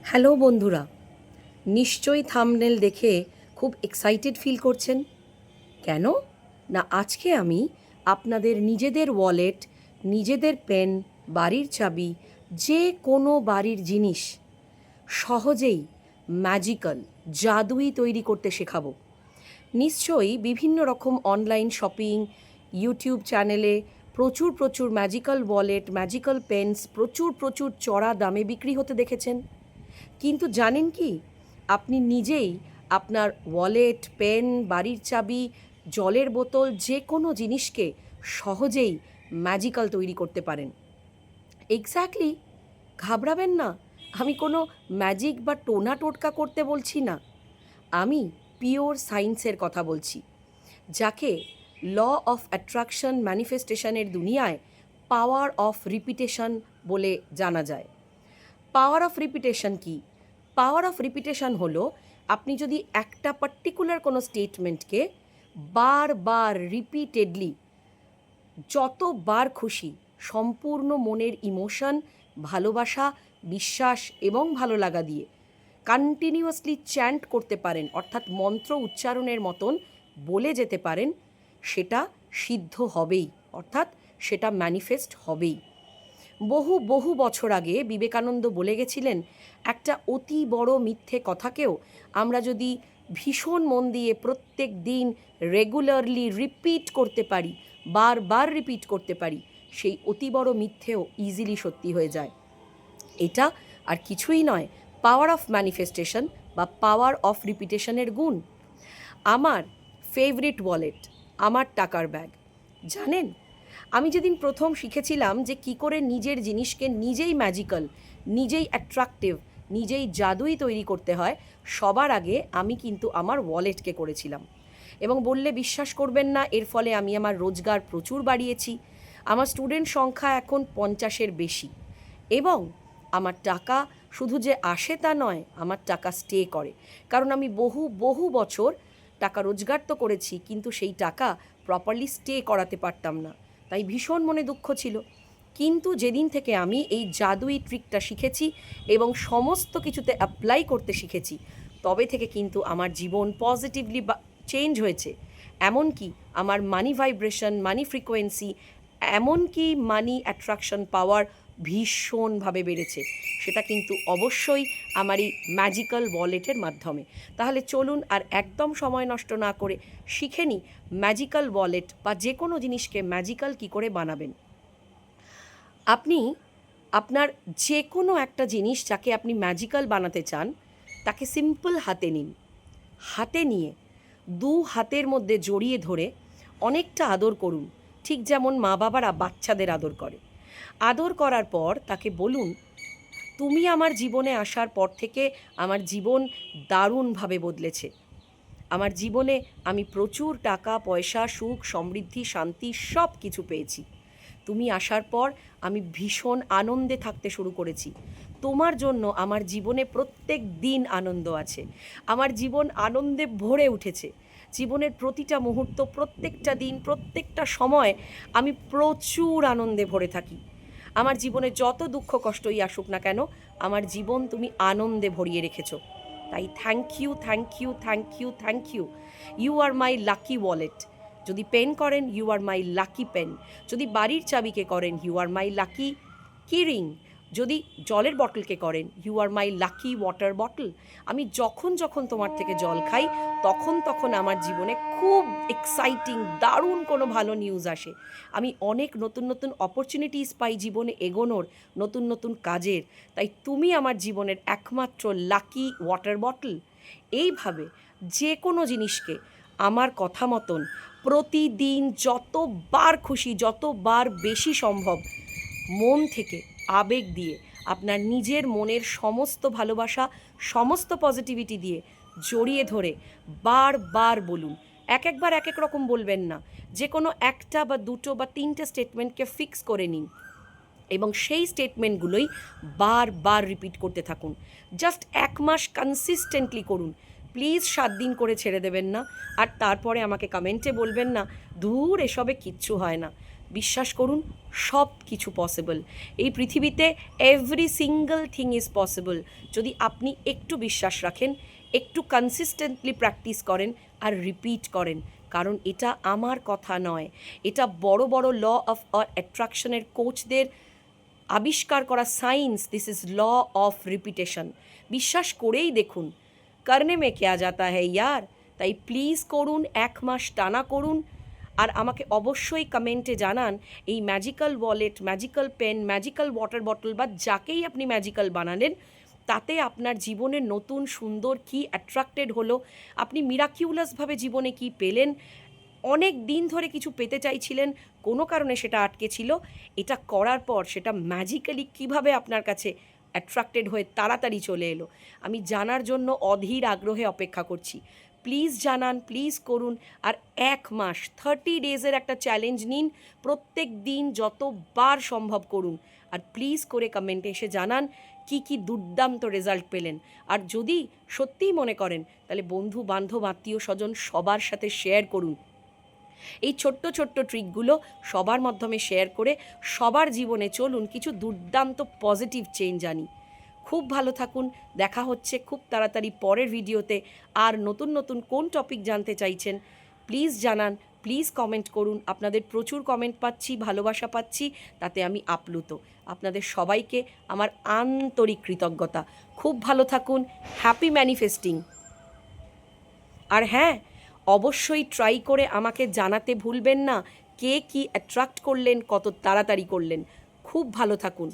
Hello বন্ধুরা, নিশ্চয়ই thumbnail দেখে খুব এক্সাইটেড ফিল করছেন। কেন না, আজকে আমি আপনাদের নিজেদের ওয়ালেট, নিজেদের পেন, বাড়ির চাবি, যে কোনো বাড়ির জিনিস সহজেই ম্যাজিক্যাল, জাদুই তৈরি করতে শেখাবো। নিশ্চয়ই বিভিন্ন রকম অনলাইন শপিং, ইউটিউব চ্যানেলে প্রচুর প্রচুর ম্যাজিক্যাল ওয়ালেট, ম্যাজিক্যাল পেন্স প্রচুর প্রচুর চড়া দামে বিক্রি হতে দেখেছেন। কিন্তু জানেন কি, আপনি নিজেই আপনার ওয়ালেট, পেন, বাড়ির চাবি, জলের বোতল, যে কোনো জিনিসকে সহজেই ম্যাজিক্যাল তৈরি করতে পারেন। এক্স্যাক্টলি, ঘাবড়াবেন না। আমি কোনো ম্যাজিক বা টোনা টোটকা করতে বলছি না। আমি পিওর সায়েন্সের কথা বলছি, যাকে ল অফ অ্যাট্রাকশন ম্যানিফেস্টেশনের দুনিয়ায় পাওয়ার অফ রিপিটেশন বলে জানা যায়। পাওয়ার অফ রিপিটেশন কি? পাওয়ার অফ রিপিটেশন হলো, আপনি যদি একটা পার্টিকুলার কোনো স্টেটমেন্টকে বারবার রিপিটেডলি, যতবার খুশি, সম্পূর্ণ মনের ইমোশন, ভালোবাসা, বিশ্বাস এবং ভালো লাগা দিয়ে কন্টিনিউয়াসলি চ্যান্ট করতে পারেন, অর্থাৎ মন্ত্র উচ্চারণের মতন বলে যেতে পারেন, সেটা সিদ্ধ হবেই, অর্থাৎ সেটা ম্যানিফেস্ট হবেই। বহু বহু বছর আগে বিবেকানন্দ বলে গেছিলেন, একটা অতি বড় মিথ্যে কথাকেও আমরা যদি ভীষণ মন দিয়ে প্রত্যেক দিন রেগুলারলি রিপিট করতে পারি, বারবার রিপিট করতে পারি, সেই অতি বড় মিথ্যেও ইজিলি সত্যি হয়ে যায়। এটা আর কিছুই নয়, পাওয়ার অফ ম্যানিফেস্টেশন বা পাওয়ার অফ রিপিটেশনের গুণ। আমার ফেভারিট ওয়ালেট, আমার টাকার ব্যাগ। জানেন, আমি যেদিন প্রথম শিখেছিলাম যে কি করে নিজের জিনিসকে নিজেই ম্যাজিক্যাল, নিজেই অ্যাট্রাকটিভ, নিজেই জাদুই তৈরি করতে হয়, সবার আগে আমি কিন্তু আমার ওয়ালেটকে করেছিলাম। এবং বললে বিশ্বাস করবেন না, এর ফলে আমি আমার রোজগার প্রচুর বাড়িয়েছি। আমার স্টুডেন্ট সংখ্যা এখন 50-এর বেশি। এবং আমার টাকা শুধু যে আসে তা নয়, আমার টাকা স্টে করে। কারণ আমি বহু বহু বছর টাকা রোজগার তো করেছি, কিন্তু সেই টাকা প্রপারলি স্টে করাতে পারতাম না, তাই ভীষণ মনে দুঃখ ছিল। কিন্তু যেদিন থেকে আমি এই জাদুই ট্রিকটা শিখেছি এবং সমস্ত কিছুতে অ্যাপ্লাই করতে শিখেছি, তবে থেকে কিন্তু আমার জীবন পজিটিভলি চেঞ্জ হয়েছে। এমনকি আমার মানি ভাইব্রেশন, মানি ফ্রিকোয়েন্সি, এমনকি মানি অ্যাট্রাকশন পাওয়ার ভীষণভাবে বেড়েছে। সেটা কিন্তু অবশ্যই আমার এই ম্যাজিক্যাল ওয়ালেটের মাধ্যমে। তাহলে চলুন আর একদম সময় নষ্ট না করে শিখে নিই ম্যাজিক্যাল ওয়ালেট বা যে কোনো জিনিসকে ম্যাজিক্যাল কী করে বানাবেন। আপনি আপনার যে কোনো একটা জিনিস যাকে আপনি ম্যাজিক্যাল বানাতে চান, তাকে সিম্পল হাতে নিন। হাতে নিয়ে দু হাতের মধ্যে জড়িয়ে ধরে অনেকটা আদর করুন, ঠিক যেমন মা বাবারা বাচ্চাদের আদর করে। আদর করার পর তাকে বলুন, তুমি আমার জীবনে আসার পর থেকে আমার জীবন দারুণভাবে বদলেছে। আমার জীবনে আমি প্রচুর টাকা পয়সা, সুখ, সমৃদ্ধি, শান্তি সব কিছু পেয়েছি। তুমি আসার পর আমি ভীষণ আনন্দে থাকতে শুরু করেছি। তোমার জন্য আমার জীবনে প্রত্যেক দিন আনন্দ আছে। আমার জীবন আনন্দে ভরে উঠেছে। জীবনের প্রতিটা মুহূর্ত, প্রত্যেকটা দিন, প্রত্যেকটা সময় আমি প্রচুর আনন্দে ভরে থাকি। আমার জীবনে যত দুঃখ কষ্টই আসুক না কেন, আমার জীবন তুমি আনন্দে ভরিয়ে রেখেছো। তাই thank you, thank you, thank you, thank you. You are my lucky wallet. যদি পেন করেন, you are my lucky pen. যদি বাড়ির চাবিকে করেন, you are my lucky key ring. যদি জলের বটলকে করেন, you are my lucky water bottle. আমি যখন যখন তোমার থেকে জল খাই, তখন তখন আমার জীবনে খুব এক্সাইটিং, দারুণ কোনো ভালো নিউজ আসে। আমি অনেক নতুন নতুন অপরচুনিটিস পাই জীবনে এগোনোর, নতুন নতুন কাজের। তাই তুমি আমার জীবনের একমাত্র লাকি ওয়াটার বটল। এইভাবে যে কোনো জিনিসকে আমার কথা মতন প্রতিদিন যতবার খুশি, যতবার বেশি সম্ভব, মন থেকে আবেগ দিয়ে, আপনার নিজের মনের সমস্ত ভালোবাসা, সমস্ত পজিটিভিটি দিয়ে জড়িয়ে ধরে বারবার বলুন। একবার এক এক রকম বলবেন না, যে কোনো একটা বা দুটো বা তিনটে স্টেটমেন্টকে ফিক্স করে নিন এবং সেই স্টেটমেন্টগুলোই বারবার রিপিট করতে থাকুন। জাস্ট 1 মাস কনসিস্টেন্টলি করুন। প্লিজ 7 দিন করে ছেড়ে দেবেন না। আর তারপরে আমাকে কমেন্টে বলবেন না, দূর এসবে কিচ্ছু হয় না। বিশ্বাস করুন সব কিছু পসিবল। এই পৃথিবীতে every single thing is possible যদি আপনি একটু বিশ্বাস রাখেন, একটু কনসিস্টেন্টলি প্র্যাকটিস করেন আর রিপিট করেন। কারণ এটা আমার কথা নয়, এটা বড় বড় ল অফ অ্যাট্রাকশনের কোচদের আবিষ্কার করা science. This is law of repetition. বিশ্বাস করেই দেখুন, করনে মে কেয়া জাতা হ্যায় ইয়ার। তাই প্লিজ করুন, 1 মাস টানা করুন। আর আমাকে অবশ্যই কমেন্টে জানান এই magical wallet, magical pen, magical water bottle বা যাকেই আপনি ম্যাজিক্যাল বানালেন, তাতে আপনার জীবনে নতুন সুন্দর কি অ্যাট্রাক্টেড হলো, আপনি মিরাকিউলাসভাবে জীবনে কি পেলেন, অনেক দিন ধরে কিছু পেতে চাইছিলেন, কোনো কারণে সেটা আটকে ছিল, এটা করার পর সেটা ম্যাজিক্যালি কিভাবে আপনার কাছে অ্যাট্রাক্টেড হয়ে তাড়াতাড়ি চলে এলো। আমি জানার জন্য অধীর আগ্রহে অপেক্ষা করছি। প্লিজ জানান, প্লিজ করুন। আর 1 মাস 30 ডেজের একটা চ্যালেঞ্জ নিন, প্রত্যেক দিন যতবার সম্ভব করুন। আর প্লিজ করে কমেন্টে এসে জানান কি কি দুর্দান্ত রেজাল্ট পেলেন। আর যদি সত্যিই মনে করেন তাহলে বন্ধু বান্ধব আত্মীয় স্বজন সবার সাথে শেয়ার করুন। এই ছোট্ট ছোট্ট ট্রিকগুলো সবার মাধ্যমে শেয়ার করে সবার জীবনে চলুন কিছু দুর্দান্ত পজিটিভ চেঞ্জ আনি। খুব ভালো থাকুন, দেখা হচ্ছে খুব তাড়াতাড়ি পরের ভিডিওতে। আর নতুন নতুন কোন টপিক জানতে চাইছেন প্লিজ জানান, প্লিজ কমেন্ট করুন। আপনাদের প্রচুর কমেন্ট পাচ্ছি, ভালোবাসা পাচ্ছি, তাতে আমি আপ্লুত। আপনাদের সবাইকে আমার আন্তরিক কৃতজ্ঞতা। খুব ভালো থাকুন, হ্যাপি ম্যানিফেস্টিং। আর হ্যাঁ, অবশ্যই ট্রাই করে আমাকে জানাতে ভুলবেন না কে কি অ্যাট্রাক্ট করলেন, কত তাড়াতাড়ি করলেন। খুব ভালো থাকুন।